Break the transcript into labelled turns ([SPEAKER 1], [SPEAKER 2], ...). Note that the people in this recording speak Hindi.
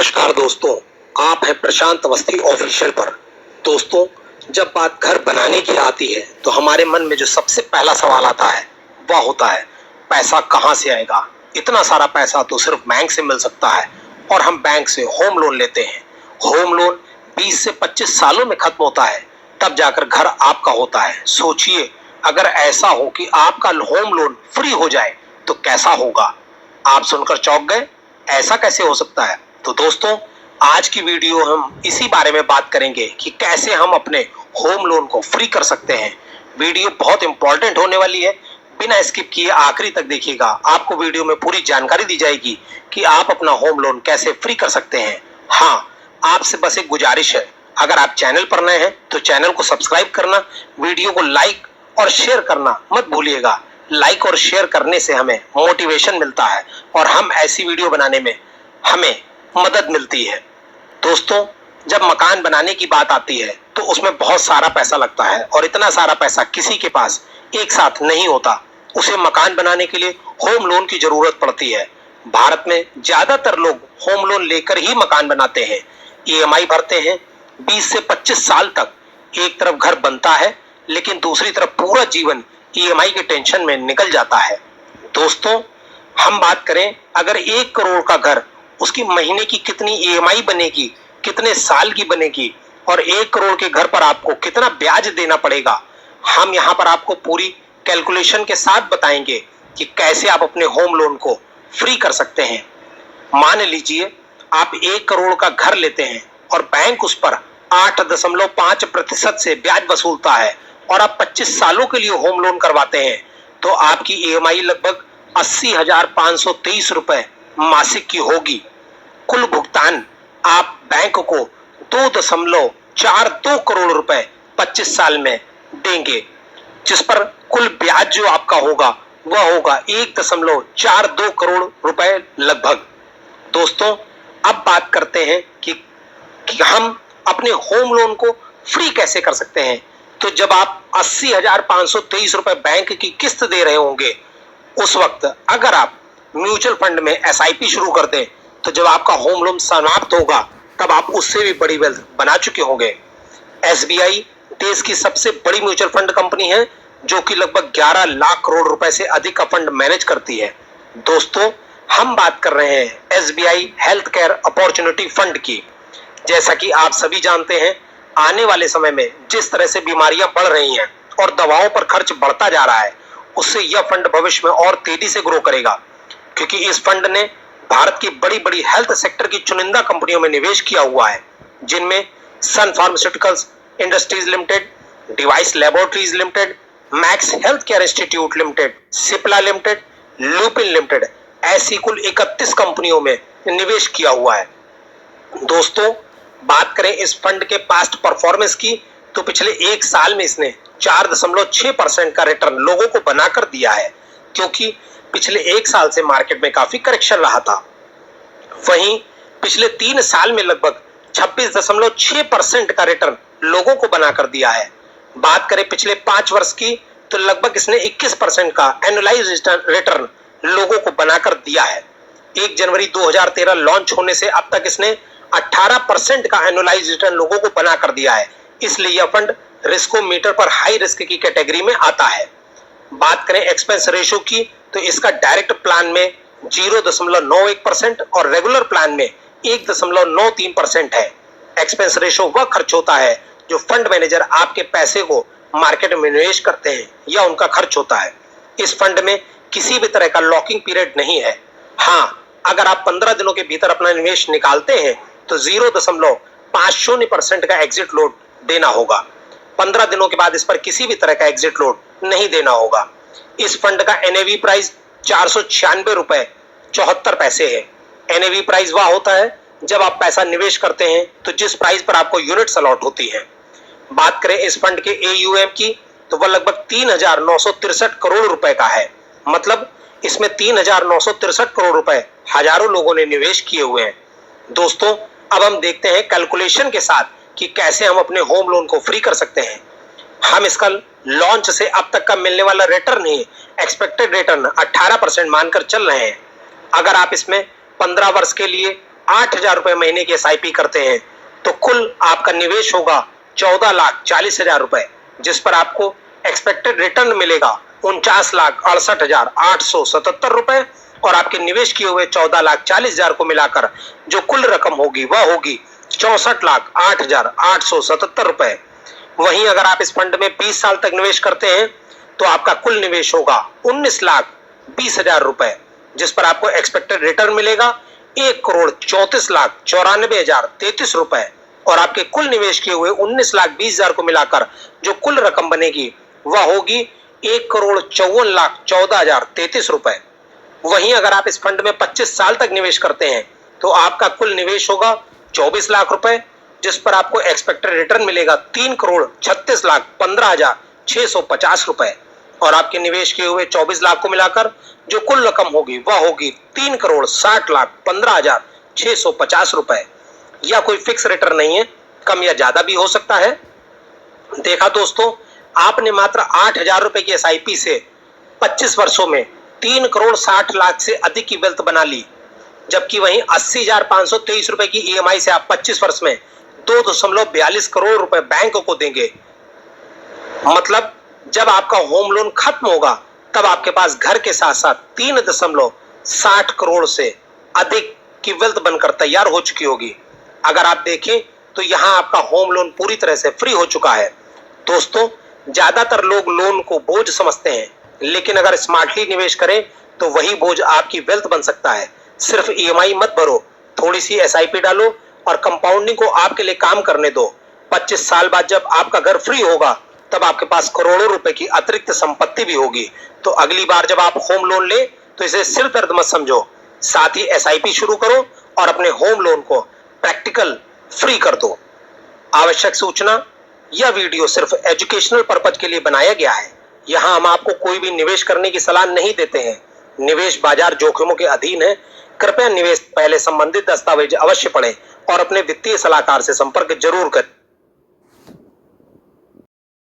[SPEAKER 1] नमस्कार दोस्तों, आप हैं प्रशांत अवस्थी ऑफिशियल पर। दोस्तों, जब बात घर बनाने की आती है तो हमारे मन में जो सबसे पहला सवाल आता है वह होता है पैसा कहाँ से आएगा। इतना सारा पैसा तो सिर्फ बैंक से मिल सकता है और हम बैंक से होम लोन लेते हैं। होम लोन 20 से 25 सालों में खत्म होता है, तब जाकर घर आपका होता है। सोचिए, अगर ऐसा हो कि आपका होम लोन फ्री हो जाए तो कैसा होगा। आप सुनकर चौंक गए, ऐसा कैसे हो सकता है। तो दोस्तों, आज की वीडियो हम इसी बारे में बात करेंगे कि कैसे हम अपने होम लोन को फ्री कर सकते हैं। वीडियो बहुत इंपॉर्टेंट होने वाली है, बिना स्किप किए आखिरी तक देखिएगा। आपको वीडियो में पूरी जानकारी दी जाएगी कि आप अपना होम लोन कैसे फ्री कर सकते हैं। हाँ, आपसे बस एक गुजारिश है, अगर आप चैनल पर नए हैं तो चैनल को सब्सक्राइब करना, वीडियो को लाइक और शेयर करना मत भूलिएगा। लाइक और शेयर करने से हमें मोटिवेशन मिलता है और हम ऐसी वीडियो बनाने में हमें मदद मिलती है। दोस्तों, जब मकान बनाने की बात आती है तो उसमें बहुत सारा पैसा लगता है और इतना सारा पैसा किसी के पास एक साथ नहीं होता। उसे मकान बनाने के लिए होम लोन की जरूरत पड़ती है। भारत में ज्यादातर लोग होम लोन लेकर ही मकान बनाते हैं, ईएमआई भरते हैं। 20 से 25 साल तक एक तरफ घर बनता है, लेकिन दूसरी तरफ पूरा जीवन ईएमआई के टेंशन में निकल जाता है। दोस्तों, हम बात करें, अगर 1 करोड़ का घर, उसकी महीने की कितनी ईएमआई बनेगी, कितने साल की बनेगी और 1 करोड़ के घर पर आपको कितना ब्याज देना पड़ेगा, हम यहाँ पर आपको पूरी कैलकुलेशन के साथ बताएंगे कि कैसे आप अपने होम लोन को फ्री कर सकते हैं। मान लीजिए आप 1 करोड़ का घर लेते हैं और बैंक उस पर 8.5% से ब्याज वसूलता है और आप 25 सालों के लिए होम लोन करवाते हैं, तो आपकी ईएमआई लगभग 80,523 रुपए मासिक की होगी। कुल भुगतान आप बैंक को 2.42 करोड़ रुपए 25 साल में देंगे, जिस पर कुल ब्याज जो आपका होगा वह होगा 1.42 करोड़ रुपए लगभग। दोस्तों, अब बात करते हैं कि हम अपने होम लोन को फ्री कैसे कर सकते हैं। तो जब आप 80,523 रुपए बैंक की किस्त दे रहे होंगे, उस वक्त अगर आप म्यूचुअल फंड में एसआईपी शुरू कर दें, तो जब आपका होम लोन समाप्त होगा तब आप उससे भी बड़ी वेल्थ बना चुके होंगे। एसबीआई देश की सबसे बड़ी म्यूचुअल फंड कंपनी है, जो कि लगभग 11 लाख करोड़ रुपए से अधिक का फंड मैनेज करती है। दोस्तों, हम बात कर रहे हैं SBI health care opportunity fund की। जैसा कि आप सभी जानते हैं, आने वाले समय में जिस तरह से बीमारियां बढ़ रही हैं और दवाओं पर खर्च बढ़ता जा रहा है, उससे यह फंड भविष्य में और तेजी से ग्रो करेगा, क्योंकि इस फंड ने भारत की बड़ी बड़ी हेल्थ सेक्टर की चुनिंदा कंपनियों में निवेश किया हुआ है, जिनमें Sun Pharmaceuticals Industries Limited, Divi's Laboratories Limited, Max Health Care Institute Limited, Cipla Limited, Lupin Limited, ऐसी कुल 31 कंपनियों में निवेश किया हुआ है। दोस्तों, बात करें इस फंड के पास्ट परफॉर्मेंस की, तो पिछले 1 साल में इसने 4.6% का रिटर्न लोगों को बनाकर दिया है, क्योंकि पिछले 1 साल से मार्केट में काफी करेक्शन रहा था। वहीं पिछले 3 साल में लगभग 26.6% का रिटर्न लोगों को बनाकर दिया है। बात करें पिछले 5 वर्ष की, तो लगभग इसने 21% का एनुअलाइज्ड रिटर्न लोगों को बनाकर दिया है। 1 जनवरी 2013 लॉन्च होने से अब तक इसने 18% का एनुअलाइज्ड रिटर्न लोगों को बनाकर दिया है। इसलिए यह फंड रिस्कोमीटर पर हाई रिस्क की कैटेगरी में आता है। बात करें एक्सपेंस रेशियो की, तो इसका डायरेक्ट प्लान में 0.91% और रेगुलर प्लान में 1.93% है। एक्सपेंस रेशियो वह खर्च होता है जो फंड मैनेजर आपके पैसे को मार्केट में निवेश करते हैं, या उनका खर्च होता है। इस फंड में किसी भी तरह का लॉकिंग पीरियड नहीं है। हाँ, अगर आप 15 दिनों के भीतर अपना निवेश निकालते हैं तो 0.50% का एग्जिट लोड देना होगा। 15 दिनों के बाद इस पर किसी भी तरह का एग्जिट लोड नहीं देना होगा। इस फंड का एनएवी प्राइस 496 रुपए 74 पैसे है। एनएवी प्राइस वह होता है जब आप पैसा निवेश करते हैं तो जिस प्राइस पर आपको यूनिट्स अलॉट होती है। बात करें इस फंड के एयूएम की, तो वह लगभग 3,963 करोड़ रुपए का है। मतलब इसमें 3,963 करोड़ रुपए हजारों लोगों ने निवेश किए हुए हैं। दोस्तों, अब हम देखते हैं कैलकुलेशन के साथ कि कैसे हम अपने होम लोन को फ्री कर सकते हैं। हम इसका लॉन्च से अब तक का मिलने वाला रिटर्न ही एक्सपेक्टेड रिटर्न 18% मानकर चल रहे हैं। अगर आप इसमें 15 वर्ष के लिए 8,000 रुपए महीने की SIP करते हैं तो कुल आपका निवेश होगा 14,40,000 रुपए, जिस पर आपको एक्सपेक्टेड रिटर्न मिलेगा 49,68,877 रुपए और आपके निवेश किए हुए 14,40,000 को मिलाकर जो कुल रकम होगी वह होगी 64,08,877 रुपए। वहीं अगर आप इस फंड में 20 साल तक निवेश करते हैं तो आपका कुल निवेश होगा 19,20,000 रुपए, जिस पर आपको एक्सपेक्टेड रिटर्न मिलेगा 1,34,94,033 रुपए और आपके कुल निवेश किए हुए 19,20,000 को मिलाकर जो कुल रकम बनेगी वह होगी 1,54,14,033 रुपए। वहीं अगर आप इस फंड में 25 साल तक निवेश करते हैं तो आपका कुल निवेश होगा 24 लाख रुपए, जिस पर आपको एक्सपेक्टेड रिटर्न मिलेगा 3,36,15,650 रुपए और आपके निवेश किए हुए 24 लाख को मिलाकर जो कुल रकम होगी वह होगी 3,60,15,650 रुपए। यह कोई फिक्स रिटर्न नहीं है, कम या ज्यादा भी हो सकता है। देखा दोस्तों, आपने मात्र 8,000 रुपए की SIP से 25 वर्षों में 3,60,00,000 से अधिक की वेल्थ बना ली, जबकि वहीं 80,523 रुपए की EMI से आप 25 वर्ष में 2.42 करोड़ रुपए बैंक को देंगे। मतलब जब आपका होम लोन खत्म होगा तब आपके पास घर के साथ साथ 3.60 करोड़ से अधिक की वेल्थ बनकर तैयार हो चुकी होगी। अगर आप देखें तो यहां आपका होम लोन पूरी तरह से फ्री हो चुका है। दोस्तों, ज्यादातर लोग लोन को बोझ समझते हैं, लेकिन अगर स्मार्टली निवेश करें तो वही बोझ आपकी वेल्थ बन सकता है। सिर्फ EMI मत भरो, थोड़ी सी SIP डालो और कंपाउंडिंग को आपके लिए काम करने दो। 25 साल बाद जब आपका घर फ्री होगा तब आपके पास करोड़ों रुपए की अतिरिक्त संपत्ति भी होगी। तो अगली बार जब आप होम लोन ले तो इसे सिर दर्द मत समझो, साथ ही SIP शुरू करो और अपने होम लोन को प्रैक्टिकल फ्री कर दो। आवश्यक सूचना, यह वीडियो सिर्फ एजुकेशनल पर्पज के लिए बनाया गया है। यहाँ हम आपको कोई भी निवेश करने की सलाह नहीं देते हैं। निवेश बाजार जोखिमों के अधीन है। कृपया निवेश पहले संबंधित दस्तावेज अवश्य पढ़ें और अपने वित्तीय सलाहकार से संपर्क जरूर करें।